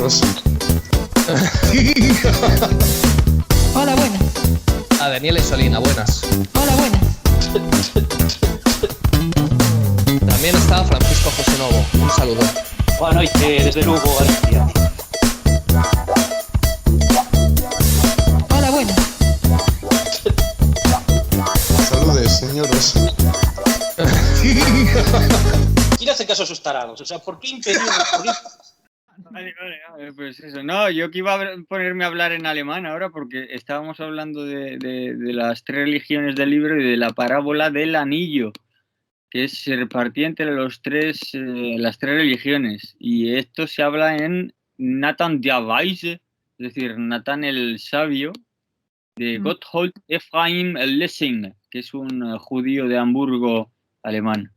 señoras. Hola, buenas. A Daniela y Solina, buenas. Hola, buenas. También está Francisco José Novo. Un saludo. Boa noite, desde Lugo, Galicia. Hola, buenas. Saludes, señoras. ¿Quién hace caso a esos tarados? O sea, ¿por qué impedir? Vale, pues eso. No, yo que iba a ponerme a hablar en alemán ahora porque estábamos hablando de las tres religiones del libro y de la parábola del anillo, que se repartía entre las tres religiones. Y esto se habla en Nathan der Weise, es decir, Natán el Sabio, de Gotthold Ephraim Lessing, que es un judío de Hamburgo alemán.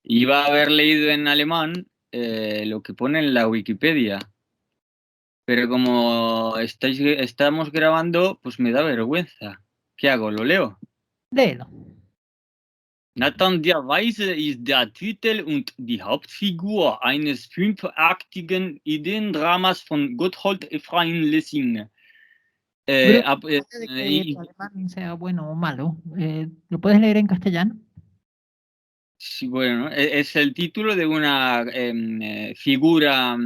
Iba a haber leído en alemán lo que pone en la Wikipedia, pero como estamos grabando, pues me da vergüenza. ¿Qué hago? ¿Lo leo? Léelo. Nathan der Weise ist der Titel und die Hauptfigur eines fünfaktigen Ideendramas von Gotthold Ephraim Lessing. De que tu alemán sea bueno o malo, ¿lo puedes leer en castellano? Sí, bueno, es el título de una figura,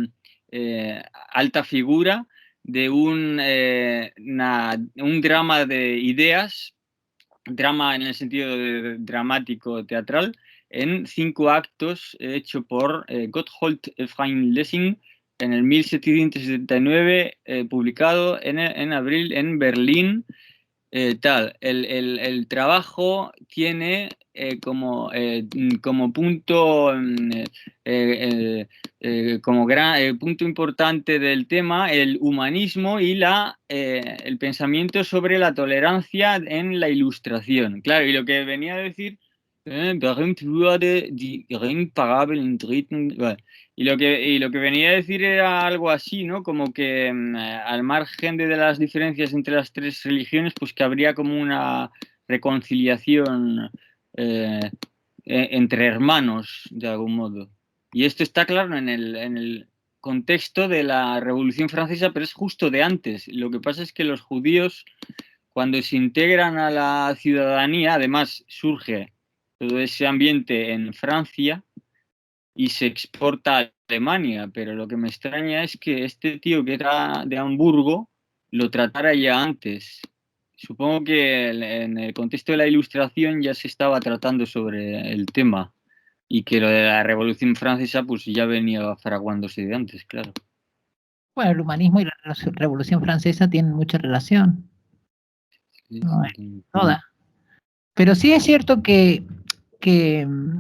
alta figura, de un drama de ideas, drama en el sentido de dramático teatral, en 5 actos, hecho por Gotthold Ephraim Lessing en el 1779, publicado en abril en Berlín. El trabajo tiene como punto punto importante del tema el humanismo y el pensamiento sobre la tolerancia en la Ilustración. Claro, y lo que venía a decir berühmt wurde die Ringparabel im dritten. Y lo que venía a decir era algo así, ¿no? Como que al margen de las diferencias entre las tres religiones, pues que habría como una reconciliación entre hermanos, de algún modo. Y esto está claro en el contexto de la Revolución Francesa, pero es justo de antes. Lo que pasa es que los judíos, cuando se integran a la ciudadanía, además surge todo ese ambiente en Francia y se exporta a Alemania, pero lo que me extraña es que este tío que era de Hamburgo lo tratara ya antes. Supongo que en el contexto de la Ilustración ya se estaba tratando sobre el tema y que lo de la Revolución Francesa pues ya venía fraguándose de antes, claro. Bueno, el humanismo y la Revolución Francesa tienen mucha relación. No es toda. Pero sí es cierto que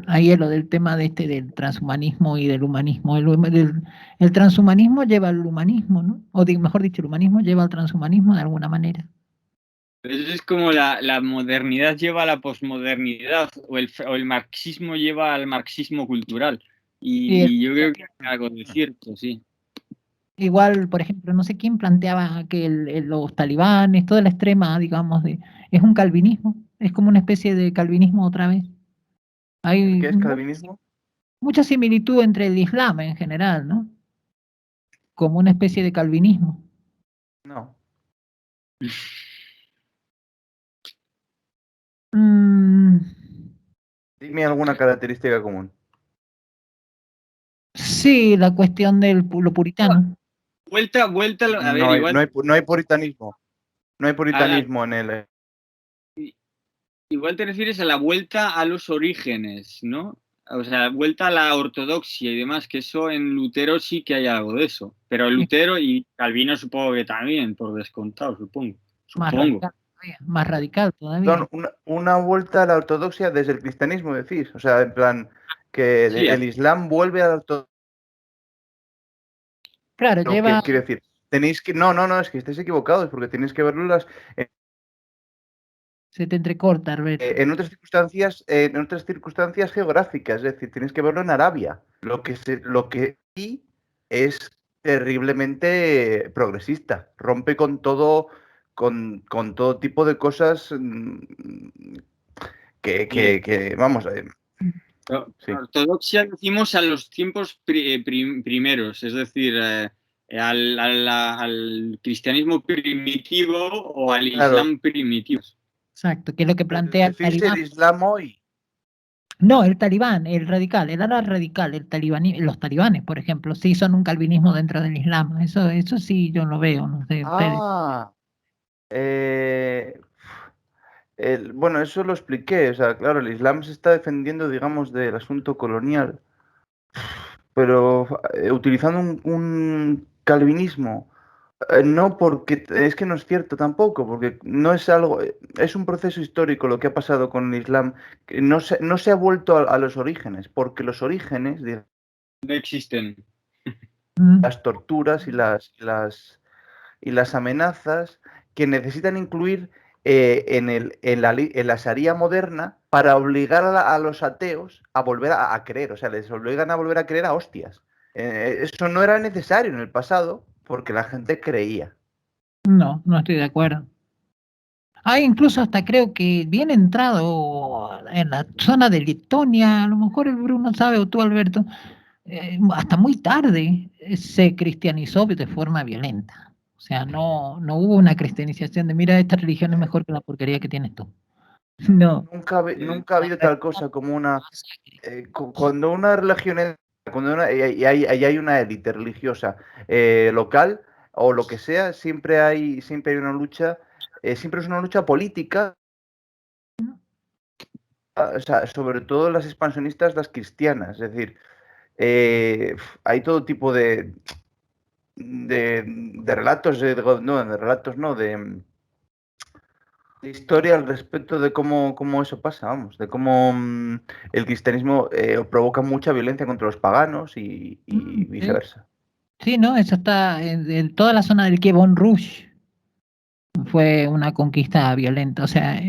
ahí es lo del tema del transhumanismo y del humanismo. El transhumanismo lleva al humanismo, ¿no? O mejor dicho, el humanismo lleva al transhumanismo de alguna manera. Eso es como la modernidad lleva a la posmodernidad o el marxismo lleva al marxismo cultural. Y yo creo que hay algo de cierto, sí. Igual, por ejemplo, no sé quién planteaba que los talibanes, toda la extrema, digamos, es un calvinismo, es como una especie de calvinismo otra vez. Hay ¿Qué es calvinismo? Mucha similitud entre el Islam en general, ¿no? Como una especie de calvinismo. No. Dime alguna característica común. Sí, la cuestión del lo puritano. Vuelta, a ver, No igual. No hay puritanismo. No hay puritanismo en el. Igual te refieres a la vuelta a los orígenes, ¿no? O sea, vuelta a la ortodoxia y demás, que eso en Lutero sí que hay algo de eso. Pero Lutero y Calvino supongo que también, por descontado, supongo. Más radical todavía. Una vuelta a la ortodoxia desde el cristianismo, decís. O sea, en plan, que sí, el Islam vuelve a la ortodoxia. Claro, lleva. Quiero decir, tenéis que. No, es que estáis equivocados, porque tenéis que verlo Se te entrecorta, Alberto. En otras circunstancias geográficas, es decir, tienes que verlo en Arabia. Lo que sí es terriblemente progresista. Rompe con todo tipo de cosas que vamos a ver. Sí. Ortodoxia decimos a los tiempos primeros, es decir, al cristianismo primitivo o al Claro. islam primitivo. Exacto, que es lo que plantea el Decirse talibán. el Islam hoy. No, el talibán, el radical, el ala radical, los talibanes, por ejemplo, sí son un calvinismo dentro del Islam. Eso sí yo lo veo, no sé, ustedes. Ah, bueno, eso lo expliqué. O sea, claro, el Islam se está defendiendo, digamos, del asunto colonial, pero utilizando un calvinismo. No, porque es que no es cierto tampoco, porque no es algo, es un proceso histórico lo que ha pasado con el Islam, que no se ha vuelto a los orígenes, porque los orígenes de No existen. las torturas y las amenazas que necesitan incluir en la Sharia moderna para obligar a los ateos a volver a creer, o sea, les obligan a volver a creer a hostias. Eso no era necesario en el pasado porque la gente creía. No, no estoy de acuerdo. Hay incluso hasta creo que bien entrado en la zona de Letonia, a lo mejor el Bruno sabe o tú Alberto, hasta muy tarde se cristianizó de forma violenta. O sea, no hubo una cristianización de mira, esta religión es mejor que la porquería que tienes tú. No. Nunca ha habido tal cosa como una... cuando una religión es... y hay una élite religiosa local o lo que sea, siempre hay una lucha, siempre es una lucha política, o sea, sobre todo las expansionistas, las cristianas, es decir, hay todo tipo de relatos, de relatos no, de historia al respecto de cómo eso pasa, vamos, de cómo el cristianismo provoca mucha violencia contra los paganos y Sí. viceversa. Sí, no, eso está en toda la zona del Kiev-on Rush. Fue una conquista violenta, o sea,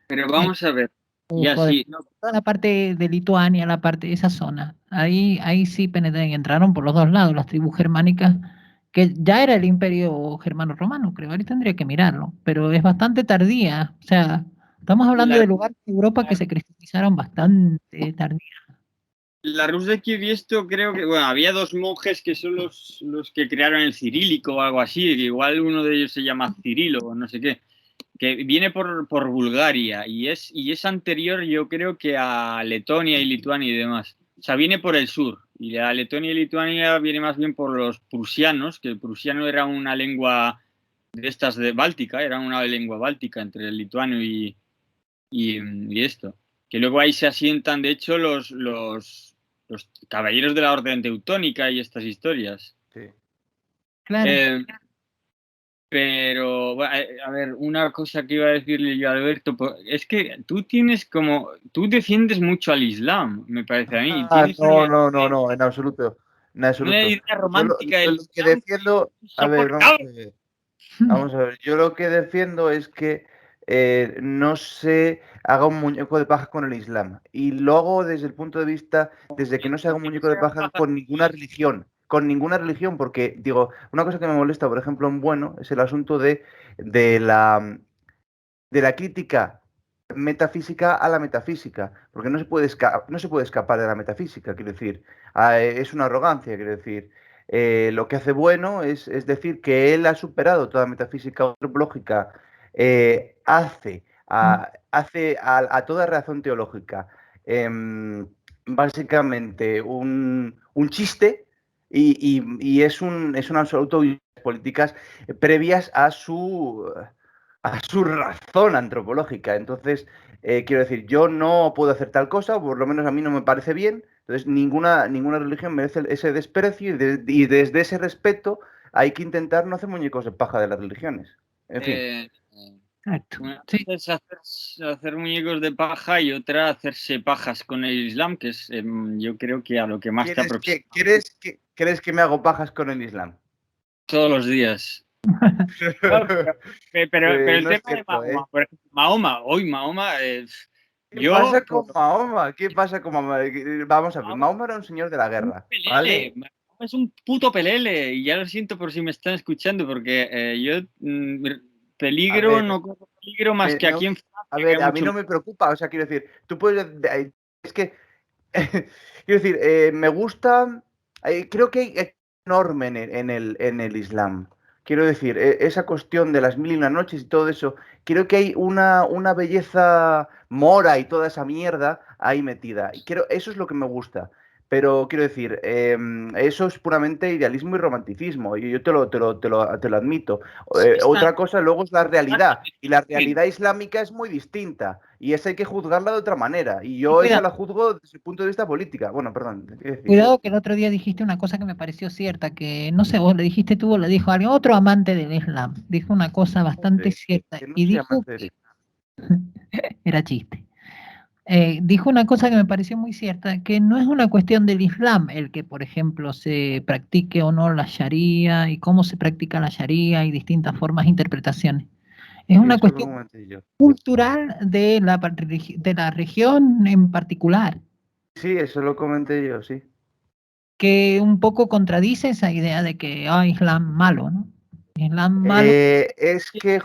Pero vamos a ver. Y joder, así, toda la parte de Lituania, la parte de esa zona, ahí sí penetran, entraron por los dos lados las tribus germánicas, que ya era el imperio germano-romano, creo, ahorita tendría que mirarlo, pero es bastante tardía, o sea, estamos hablando La- de lugares de Europa que se cristianizaron bastante tardía. la Rus de Kiev y esto creo que, bueno, había dos monjes que son los que crearon el cirílico o algo así, que igual uno de ellos se llama Cirilo o no sé qué, que viene por Bulgaria y es anterior yo creo que a Letonia y Lituania y demás. O sea, viene por el sur y la Letonia y Lituania viene más bien por los prusianos, que el prusiano era una lengua de estas de báltica, era una lengua báltica entre el lituano y esto. Que luego ahí se asientan, de hecho, los caballeros de la Orden Teutónica y estas historias. Sí. Claro. Pero, a ver, una cosa que iba a decirle yo a Alberto, es que tú defiendes mucho al Islam, me parece a mí. No, en absoluto. En Una absoluto. idea romántica Yo del lo que Islam defiendo, a ver, vamos a ver, yo lo que defiendo es que no se haga un muñeco de paja con el Islam. Y lo hago desde el punto de vista, desde que no se haga un muñeco de paja con ninguna religión. Con ninguna religión, porque, digo, una cosa que me molesta, por ejemplo, en Bueno, es el asunto de la crítica metafísica a la metafísica, porque no se puede escapar de la metafísica, quiero decir, es una arrogancia, quiero decir. Lo que hace Bueno es decir que él ha superado toda metafísica antropológica, hace a toda razón teológica básicamente un chiste y es un absoluto políticas previas a su razón antropológica. Entonces, quiero decir, yo no puedo hacer tal cosa, o por lo menos a mí no me parece bien. Entonces, ninguna religión merece ese desprecio y desde ese respeto hay que intentar no hacer muñecos de paja de las religiones. En fin. Exacto. Una Sí. cosa es hacer muñecos de paja y otra hacerse pajas con el Islam, que es yo creo que a lo que más te aproxima. ¿Crees que me hago pajas con el Islam? Todos los días. No, pero el No tema es cierto, de Mahoma, por ejemplo, Mahoma, ¿Qué pasa con Mahoma? ¿Qué pasa con Mahoma? Vamos a ver, Mahoma era un señor de la guerra, ¿vale? Mahoma es un puto pelele, y ya lo siento por si me están escuchando, porque yo peligro, no corro peligro más que aquí en Francia. A ver, a mí no me preocupa, o sea, quiero decir, tú puedes... Es que, quiero decir, me gusta... Creo que enorme en el Islam. Quiero decir, esa cuestión de las 1001 noches y todo eso, creo que hay una belleza mora y toda esa mierda ahí metida. Y eso es lo que me gusta. Pero quiero decir, eso es puramente idealismo y romanticismo, y yo te lo admito. Otra cosa luego es la realidad, y la realidad islámica es muy distinta, y esa hay que juzgarla de otra manera, y yo esa la juzgo desde el punto de vista política. Bueno, perdón. Cuidado que el otro día dijiste una cosa que me pareció cierta, que no sé, vos le dijiste tú o le dijo alguien, otro amante del Islam, dijo una cosa bastante cierta, Que no y soy dijo, amante del era chiste. Dijo una cosa que me pareció muy cierta, que no es una cuestión del Islam el que, por ejemplo, se practique o no la Sharia y cómo se practica la Sharia y distintas formas de interpretaciones. Es una cuestión cultural de la región en particular. Sí, eso lo comenté yo, sí. Que un poco contradice esa idea de que Islam malo, ¿no? Islam malo. Es que,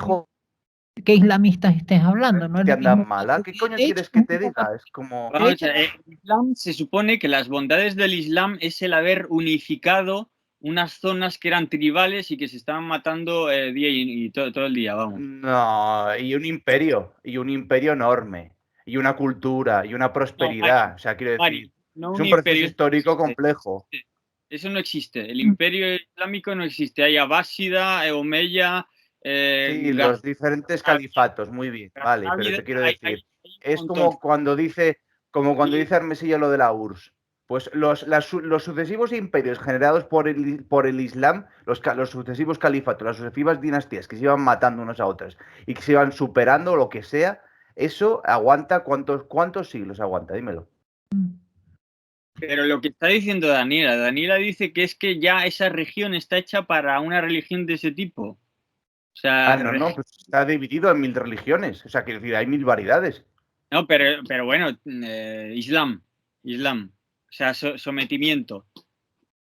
¿qué islamistas estés hablando? ¿No es que lo andan mismo? mala. ¿Qué coño quieres que te diga? Es como... Vamos, el Islam se supone que las bondades del Islam es el haber unificado unas zonas que eran tribales y que se estaban matando día y todo el día, vamos. No, y un imperio enorme, y una cultura, y una prosperidad. O sea, quiero decir, no es un proceso histórico complejo. Eso no existe. El imperio islámico no existe. Hay Abásida, Omeya... sí, los diferentes califatos, muy bien, vale, pero te quiero decir, es como cuando dice Armesillo lo de la URSS. Pues los sucesivos imperios generados por el Islam, los sucesivos califatos, las sucesivas dinastías que se iban matando unos a otras y que se iban superando, lo que sea, eso aguanta, ¿cuántos siglos aguanta? Dímelo. Pero lo que está diciendo Daniela dice que es que ya esa región está hecha para una religión de ese tipo. O sea, no, pues está dividido en 1000 religiones, o sea, quiero decir, hay 1000 variedades. No, pero bueno, Islam, o sea, sometimiento. O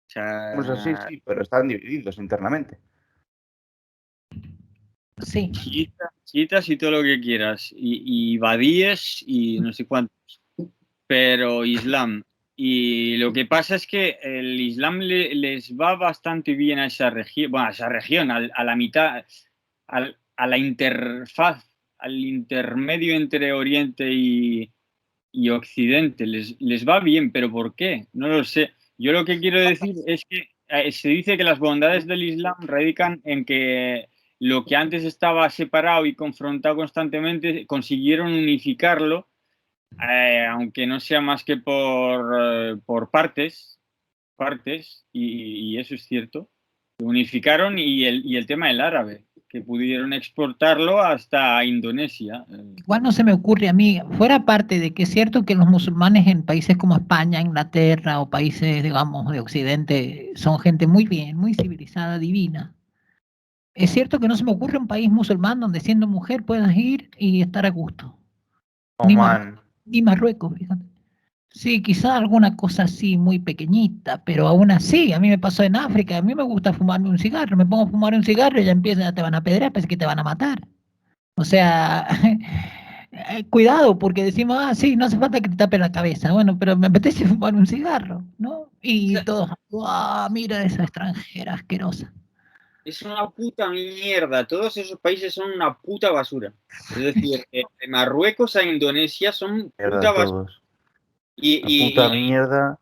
sea, Pues así, sí, pero están divididos internamente. Sí. Chiitas y todo lo que quieras, y badíes y no sé cuántos, pero Islam. Y lo que pasa es que el Islam les va bastante bien a esa región, bueno, a esa región, a la mitad, a la interfaz, al intermedio entre Oriente y Occidente. Les va bien, pero ¿por qué? No lo sé. Yo lo que quiero decir es que se dice que las bondades del Islam radican en que lo que antes estaba separado y confrontado constantemente consiguieron unificarlo, aunque no sea más que por partes, y eso es cierto. Lo unificaron y el tema del árabe, que pudieron exportarlo hasta Indonesia. Igual no se me ocurre a mí, fuera parte de que es cierto que los musulmanes en países como España, Inglaterra o países, digamos, de Occidente son gente muy bien, muy civilizada, divina. Es cierto que no se me ocurre un país musulmán donde siendo mujer puedas ir y estar a gusto. Ni Marruecos, fíjate. Sí, quizá alguna cosa así muy pequeñita, pero aún así, a mí me pasó en África, a mí me gusta fumarme un cigarro, me pongo a fumar un cigarro y ya empiezan, ya te van a apedrear, parece que te van a matar. O sea, cuidado, porque decimos, sí, no hace falta que te tape la cabeza, bueno, pero me apetece fumar un cigarro, ¿no? Y todos, mira esa extranjera asquerosa. Es una puta mierda. Todos esos países son una puta basura. Es decir, de Marruecos a Indonesia son puta basura. Puta mierda.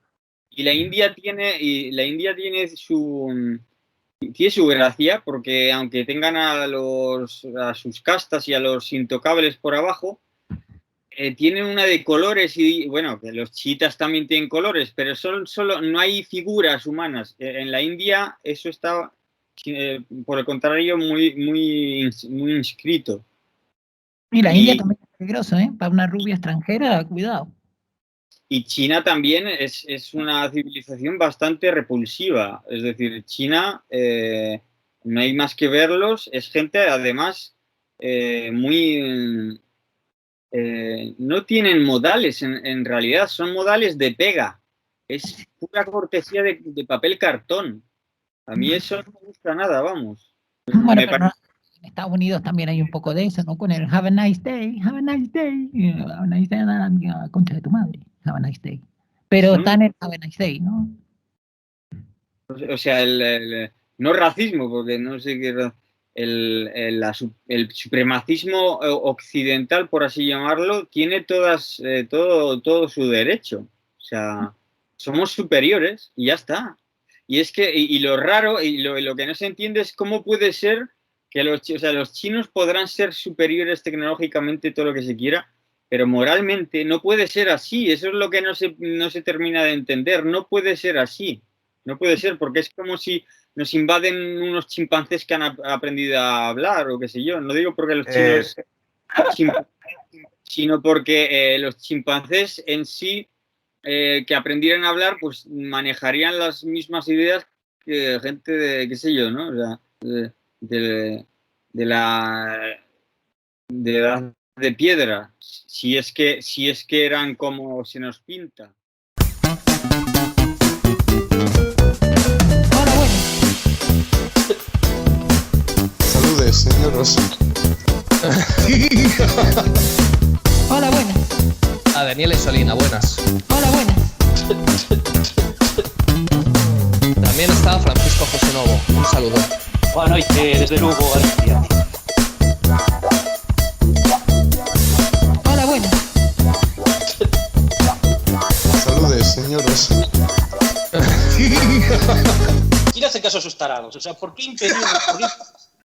Y la India tiene su gracia, porque aunque tengan a sus castas y a los intocables por abajo, tienen una de colores y bueno, que los chiitas también tienen colores, pero solo no hay figuras humanas. En la India eso está por el contrario, muy inscrito. Y la India también es peligroso, ¿eh? Para una rubia extranjera, cuidado. Y China también es una civilización bastante repulsiva. Es decir, China, no hay más que verlos, es gente además muy... no tienen modales en realidad, son modales de pega. Es pura cortesía de papel cartón. A mí eso no me gusta nada, vamos. Bueno, pero en Estados Unidos también hay un poco de eso, ¿no? Con el have a nice day, have a nice day, have a nice day, la concha de tu madre, have a nice day. Pero está en el have a nice day, ¿no? O sea, no racismo, porque no sé qué... El supremacismo occidental, por así llamarlo, tiene todo su derecho. O sea, somos superiores y ya está. Y es que, y lo raro, y lo que no se entiende es cómo puede ser que los chinos podrán ser superiores tecnológicamente, todo lo que se quiera, pero moralmente no puede ser así. Eso es lo que no se termina de entender. No puede ser así. No puede ser, porque es como si nos invaden unos chimpancés que han aprendido a hablar o qué sé yo. No digo porque los chinos... sino porque los chimpancés en sí, que aprendieran a hablar, pues manejarían las mismas ideas que gente de, qué sé yo, ¿no? O sea, de edad de piedra, si es que eran como se nos pinta. Saludes, señoros. Hola, buenas. A Daniela y Solina, buenas. Hola, buenas. También está Francisco José Novo, un saludo. Boa noite desde Lugo, Galicia. Hola, buenas. Saludes, señoros. ¿Quién hace caso a esos tarados? O sea, ¿por qué impedir?